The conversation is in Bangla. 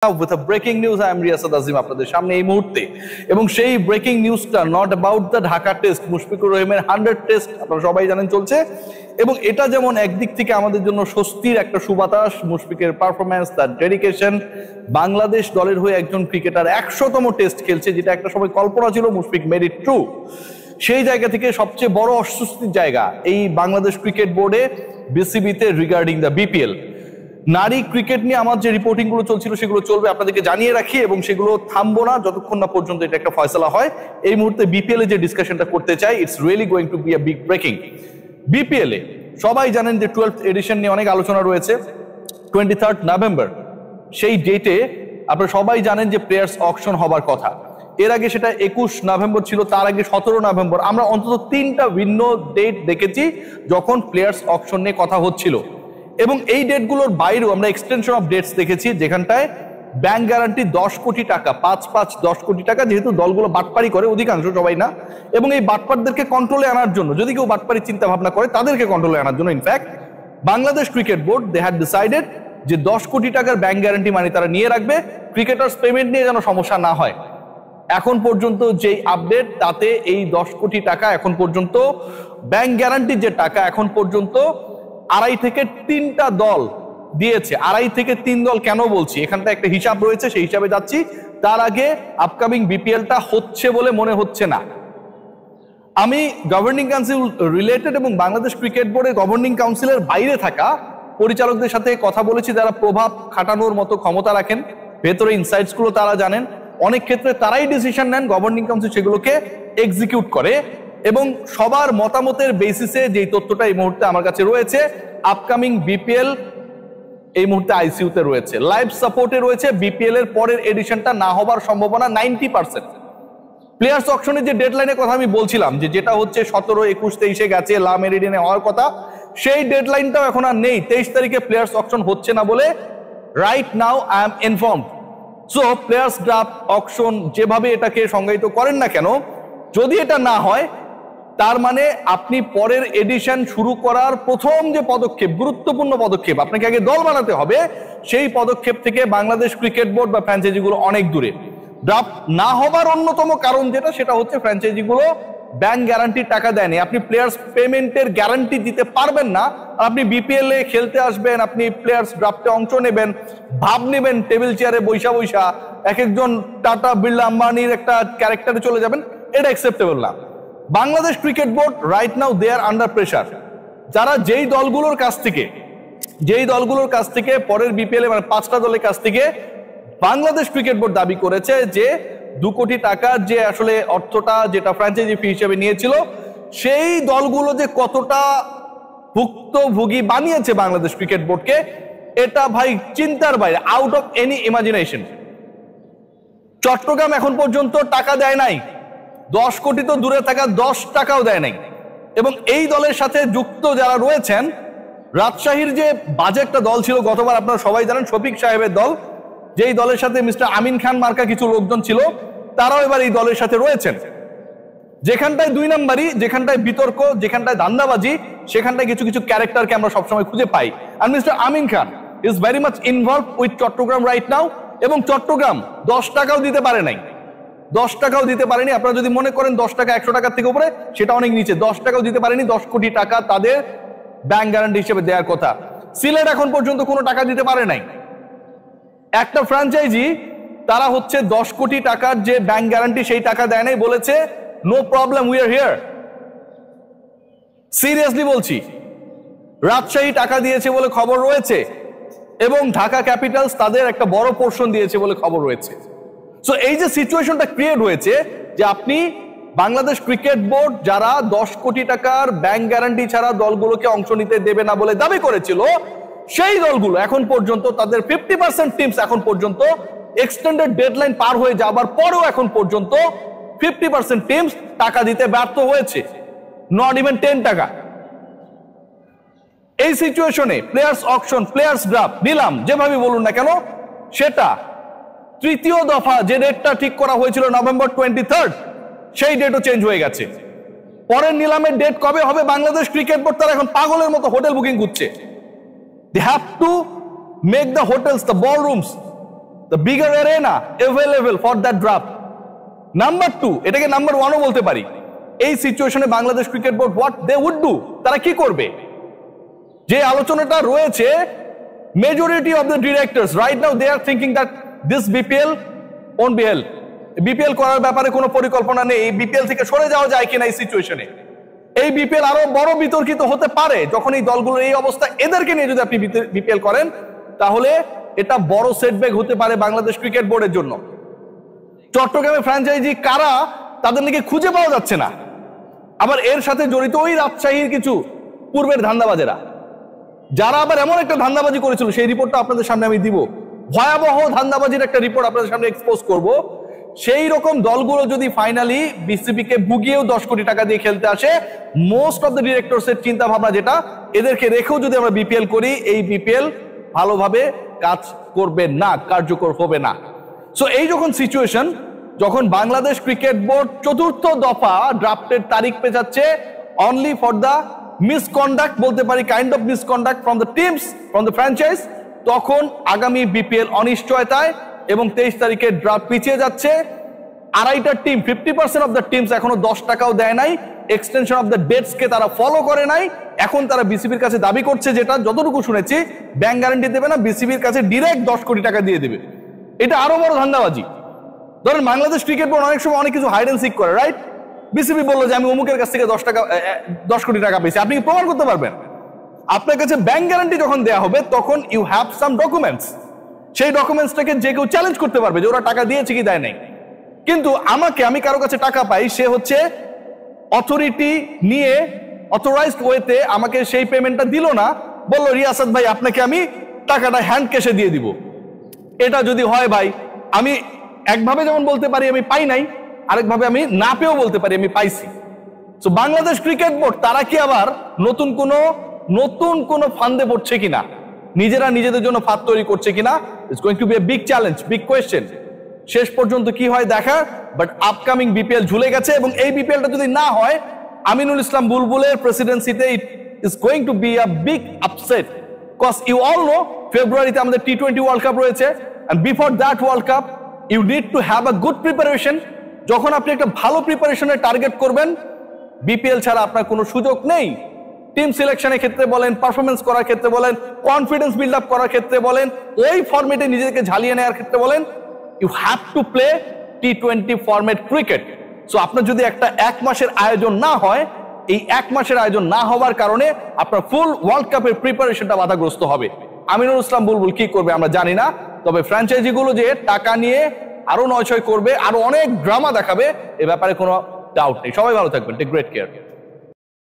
With a breaking news, I am Riyasad Azim আপনাদের সামনে এই মুহূর্তে এবং সেই ব্রেকিং নিউজটা not about the Dhaka test, Mushfiqur রহিমের 100 টেস্ট আপনারা সবাই জানেন চলছে এবং এটা যেমন একদিক থেকে আমাদের জন্য স্বস্তির একটা সুবাতাস, মুশফিকের পারফরম্যান্স, তার ডেডিকেশন, বাংলাদেশ দলের হয়ে একজন ক্রিকেটার 100তম টেস্ট খেলছে, যেটা একটা সময় কল্পনা ছিল, মুশফিক মেড ইট ট্রু। সেই জায়গা থেকে সবচেয়ে বড় অস্বস্তির জায়গা এই বাংলাদেশ ক্রিকেট বোর্ডে, বিসিবিতে রিগার্ডিং দ্য বিপিএল। নারী ক্রিকেট নিয়ে আমার যে রিপোর্টিং গুলো চলছিল সেগুলো চলবে, আপনাদেরকে জানিয়ে রাখি, এবং সেগুলো থামবো না যতক্ষণ না পর্যন্ত এটা একটা ফয়সালা হয়। এই মুহূর্তে বিপিএল এ যে ডিসকাশনটা করতে চাই, it's really going to be a big breaking. BPL এ সবাই জানেন যে 12th এডিশন নিয়ে অনেক আলোচনা রয়েছে। 23rd নভেম্বর সেই ডেটে আপনারা সবাই জানেন যে প্লেয়ার্স অকশন হবার কথা। এর আগে সেটা 21 নভেম্বর ছিল, তার আগে 17 নভেম্বর। আমরা অন্তত 3টা ভিন্ন ডেট দেখেছি যখন প্লেয়ার্স অকশন নিয়ে কথা হচ্ছিল, এবং এই ডেটগুলোর বাইরেও আমরা এক্সটেনশন অফ ডেটস দেখেছি, যেখানটায় ব্যাংক গ্যারান্টি 10 কোটি টাকা, 5-5-10 কোটি টাকা, যেহেতু দলগুলো বাটপারি করে, অধিকাংশ, সবাই না, এবং এই বাটপারদেরকে কন্ট্রোলে আনার জন্য, যদি কেউ বাটপারি চিন্তা ভাবনা করে তাদেরকে কন্ট্রোলে আনার জন্য in fact Bangladesh cricket board they had decided যে 10 কোটি টাকার ব্যাংক গ্যারান্টি মানি তারা নিয়ে রাখবে, ক্রিকেটার্স পেমেন্ট নিয়ে যেন সমস্যা না হয়। এখন পর্যন্ত যেই আপডেট, তাতে এই 10 কোটি টাকা এখন পর্যন্ত ব্যাংক গ্যারান্টির যে টাকা এখন পর্যন্ত 2.5 থেকে 3টা দল দিয়েছে। 2.5 থেকে 3 দল কেন বলছি, এখানটা একটা হিসাব রয়েছে, সেই হিসাবে যাচ্ছি। তার আগে আপকামিং বিপিএলটা হচ্ছে বলে মনে হচ্ছে না। আমি গভর্নিং কাউন্সিল রিলেটেড এবং বাংলাদেশ ক্রিকেট বোর্ডের গভর্নিং কাউন্সিলের বাইরে থাকা পরিচালকদের সাথে কথা বলেছি, যারা প্রভাব খাটানোর মতো ক্ষমতা রাখেন, ভেতরে ইনসাইটস গুলো তারা জানেন। অনেক ক্ষেত্রে তারাই ডিসিশন নেন, গভর্নিং কাউন্সিল সেগুলোকে এক্সিকিউট করে, এবং সবার মতামতের বেসিসে যেই তথ্যটা এই মুহূর্তে আমার কাছে রয়েছে, আপকামিং বিপিএল এই মুহূর্তে আইসিইউতে রয়েছে, লাইভ সাপোর্টে রয়েছে। বিপিএল এর পরের এডিশনটা না হবার সম্ভাবনা 90%। প্লেয়ার্স অকশনের যে ডেডলাইনের কথা আমি বলছিলাম, যে যেটা হচ্ছে 17, 21, 23-এ গেছে, লা মেরিডিয়ানে হওয়ার কথা, সেই ডেডলাইনটাও এখন আর নেই। 23 তারিখে প্লেয়ার্স অকশন হচ্ছে না বলে right now I am informed. So players draft auction যেভাবে এটাকে সংজ্ঞায়িত করেন না কেন, যদি এটা না হয়, তার মানে আপনি পরের এডিশন শুরু করার প্রথম যে পদক্ষেপ, গুরুত্বপূর্ণ পদক্ষেপ, আপনাকে আগে দল বানাতে হবে, সেই পদক্ষেপ থেকে বাংলাদেশ ক্রিকেট বোর্ড বা ফ্র্যাঞ্চাইজিগুলো অনেক দূরে। ড্রাফট না হবার অন্যতম কারণ যেটা, সেটা হচ্ছে ফ্র্যাঞ্চাইজিগুলো ব্যাংক গ্যারান্টির টাকা দেয়নি। আপনি প্লেয়ার্স পেমেন্টের গ্যারান্টি দিতে পারবেন না, আপনি বিপিএল এ খেলতে আসবেন, আপনি প্লেয়ার্স ড্রাফটে অংশ নেবেন, ভাব নেবেন টেবিল চেয়ারে বৈশা বৈশা, এক একজন টাটা, বিড়লা, আম্বানির একটা ক্যারেক্টারে চলে যাবেন, এটা অ্যাকসেপ্টেবল না। Bangladesh cricket board right now they are under pressure. যারা যেই দলগুলোর কাছ থেকে পরের বিপিএল এ, মানে 5টা দলের কাছ থেকে বাংলাদেশ ক্রিকেট বোর্ড দাবি করেছে যে 2 কোটি টাকার যে আসলে অর্থটা যেটা ফ্র্যাঞ্চাইজি ফি হিসেবে নিয়েছিল, সেই দলগুলো যে কতটা ভুক্তভোগী বানিয়েছে বাংলাদেশ ক্রিকেট বোর্ডকে, এটা ভাই চিন্তার বাইরে, out of any imagination. Chittagong এখন পর্যন্ত টাকা দেয় নাই, 10 কোটি তো দূরে থাকা, 10 টাকাও দেয় নাই। এবং এই দলের সাথে যুক্ত যারা রয়েছেন, রাজশাহীর যে বাজে একটা দল ছিল গতবার, আপনারা সবাই জানেন, শফিক সাহেবের দল, যেই দলের সাথে মিস্টার আমিন খান মার্কা কিছু লোকজন ছিল, তারাও এবার এই দলের সাথে রয়েছেন। যেখানটায় 2 নাম্বারি, যেখানটায় বিতর্ক, যেখানটায় ধান্দাবাজি, সেখানটায় কিছু কিছু ক্যারেক্টারকে আমরা সবসময় খুঁজে পাই। আর mister Amin Khan is very much involve with Chattogram right now, এবং চট্টগ্রাম 10 টাকাও দিতে পারে নাই, 10 টাকাও দিতে পারেনি। আপনারা যদি মনে করেন 10 টাকা 100 টাকার থেকে উপরে, সেটা অনেক নিচে, 10 টাকাও দিতে পারেনি। 10 কোটি টাকা তাদের ব্যাংক গ্যারান্টি হিসেবে দেওয়ার কথা। সিলেট এখন পর্যন্ত কোনো টাকা দিতে পারে নাই। একটা ফ্র্যাঞ্চাইজি, তারা হচ্ছে 10 কোটি টাকার যে ব্যাংক গ্যারান্টি, সেই টাকা দেয় নাই, বলেছে no problem, we are here. Seriously বলছি, রাজশাহী টাকা দিয়েছে বলে খবর রয়েছে, এবং ঢাকা ক্যাপিটালস তাদের একটা বড় পোর্শন দিয়েছে বলে খবর রয়েছে। সো এই যে সিচুয়েশনটা ক্রিয়েট হয়েছে, যে আপনি বাংলাদেশ ক্রিকেট বোর্ড যারা 10 কোটি টাকার ব্যাংক গ্যারান্টি ছাড়া দলগুলোকে অংশ নিতে দেবে না বলে দাবি করেছিল, সেই দলগুলো এখন পর্যন্ত তাদের 50% টিমস এখন পর্যন্ত এক্সটেন্ডেড ডেডলাইন পার হয়ে যাবার পরেও এখন পর্যন্ত 50% টিমস টাকা দিতে ব্যর্থ হয়েছে, নট ইভেন 10 টাকা। এই সিচুয়েশনে প্লেয়ার্স অকশন, প্লেয়ার্স ড্রাফট নিলাম, যেভাবে বলুন না কেন, সেটা 3য় দফা যে ডেটটা ঠিক করা হয়েছিল নভেম্বর 23rd, সেই ডেটও চেঞ্জ হয়ে গেছে। পরের নিলামের ডেট কবে হবে, বাংলাদেশ ক্রিকেট বোর্ড তারা এখন পাগলের মতো হোটেল বুকিং করছে। They have to make the hotels, the ballrooms the bigger arena available for that draft. Number 2, এটাকে নাম্বার 1ও বলতে পারি, এই সিচুয়েশনে Bangladesh cricket board what they would do, তারা কি করবে? যে আলোচনাটা রয়েছে, majority of the directors right now they are thinking that this BPL won't be held. BPL করার ব্যাপারে কোনো পরিকল্পনা নেই। এই বিপিএল থেকে সরে যাওয়া যায় কিনা এই সিচুয়েশনে। এই বিপিএল আরো বড় বিতর্কিত হতে পারে যখন এই দলগুলোর এই অবস্থা, এদেরকে নিয়ে যদি আপনি বিপিএল করেন তাহলে এটা বড় সেটব্যাক হতে পারে বাংলাদেশ ক্রিকেট বোর্ডের জন্য। চট্টগ্রামে ফ্র্যাঞ্চাইজি কারা, তাদের নাকি খুঁজে পাওয়া যাচ্ছে না। আবার এর সাথে জড়িত ওই রাজশাহীর কিছু পূর্বের ধান্দাবাজেরা, যারা আবার এমন একটা ধান্দাবাজি করেছিল, সেই রিপোর্টটা আপনাদের সামনে আমি দিব। ভয়াবহ ধান্দাবাজির একটা রিপোর্ট আপনাদের সামনে এক্সপোজ করব। সেই রকম দলগুলো যদি ফাইনালি বিসিবি কে ভুগিয়েও 10 কোটি টাকা দিয়ে খেলতে আসে, মোস্ট অফ দ্য ডিরেক্টরস এর চিন্তা ভাবনা যেটা, এদেরকে রেখেও যদি আমরা বিপিএল করি, এই বিপিএল ভালোভাবে কাজ করবে না, কার্যকর হবে না। সো এই যখন সিচুয়েশন, যখন বাংলাদেশ ক্রিকেট বোর্ড 4র্থ দফা ড্রাফটের তারিখ পেছাচ্ছে অনলি ফর দ্য মিসকন্ডাক্ট, বলতে পারি kind of misconduct from the teams, from the franchise, তখন আগামী বিপিএল অনিশ্চয়তায় এবং 23 তারিখে ড্রাফট পিছিয়ে যাচ্ছে। আড়াইটা টিম, 50% অফ দ্য টিমস এখনো 10 টাকাও দেয় নাই, এক্সটেনশন অফ দ্য ডেটস কে তারা ফলো করে নাই। এখন তারা বিসিবির কাছে দাবি করছে, যেটা যতটুকু শুনেছি ব্যাংক গ্যারান্টি দেবে না, বিসিবির কাছে ডিরেক্ট 10 কোটি টাকা দিয়ে দেবে। এটা আরো বড় ধান্দাবাজি। ধরেন বাংলাদেশ ক্রিকেট বোর্ড অনেক সময় অনেক কিছু হাইড এন্ড সিক করে, রাইট? বিসিবি বললো যে আমি অমুকের কাছ থেকে 10 কোটি টাকা পেয়েছি, আপনি কি প্রমাণ করতে পারবেন? আপনার কাছে ব্যাংক গ্যারান্টি যখন দেওয়া হবে তখন ইউ হ্যাভ সাম ডকুমেন্টস, সেই ডকুমেন্টসটাকে যে কেউ চ্যালেঞ্জ করতে পারবে যে ওরা টাকা দিয়েছে কি দেয় নাই। কিন্তু আমি কারো কাছে টাকা পাই, সে হচ্ছে অথরিটি নিয়ে অথরাইজড ওয়েতে আমাকে সেই পেমেন্টটা দিল না, বললো রিয়াসাত ভাই আপনাকে আমি টাকাটা হ্যান্ড ক্যাশে দিয়ে দিব। এটা যদি হয় ভাই, আমি একভাবে যেমন বলতে পারি আমি পাই নাই, আরেকভাবে আমি না পেয়েও বলতে পারি আমি পাইছি। সো বাংলাদেশ ক্রিকেট বোর্ড তারা কি আবার নতুন কোন ফান্দে পড়ছে কিনা, নিজেরা নিজেদের জন্য ফাঁদ তৈরি করছে কিনা, it's going to be a big challenge, big question. শেষ পর্যন্ত কি হয় দেখা, বাট আপকামিং বিপিএল ঝুলে গেছে এবং এই বিপিএলটা যদি না হয়, আমিনুল ইসলাম বুলবুলের প্রেসিডেন্সিতে it is going to be a big upset. Cause you all know ফেব্রুয়ারিতে আমাদের T20 ওয়ার্ল্ড কাপ রয়েছে, and before that world cup you need to have a good preparation. যখন আপনি একটা ভালো প্রিপারেশনের টার্গেট করবেন, বিপিএল ছাড়া আপনার কোনো সুযোগ নেই। টিম সিলেকশনের ক্ষেত্রে বলেন, পারফরমেন্স করার ক্ষেত্রে বলেন, কনফিডেন্স বিল্ড আপ করার ক্ষেত্রে বলেন, ওই ফরম্যাটে নিজেকে ঝালিয়ে নেওয়ার ক্ষেত্রে বলেন, you have to play T20 format cricket. So আপনার যদি একটা 1 মাসের আয়োজন না হয়, এই 1 মাসের আয়োজন না হওয়ার কারণে আপনার ফুল ওয়ার্ল্ড কাপের প্রিপারেশনটা বাধাগ্রস্ত হবে। আমিনুল ইসলাম বুলবুল কি করবে আমরা জানি না, তবে ফ্র্যাঞ্চাইজিগুলো যে টাকা নিয়ে আরো নয়ছয় করবে, আরো অনেক ড্রামা দেখাবে, এ ব্যাপারে কোনো ডাউট নেই। সবাই ভালো থাকবেন, টেক গ্রেট কেয়ার।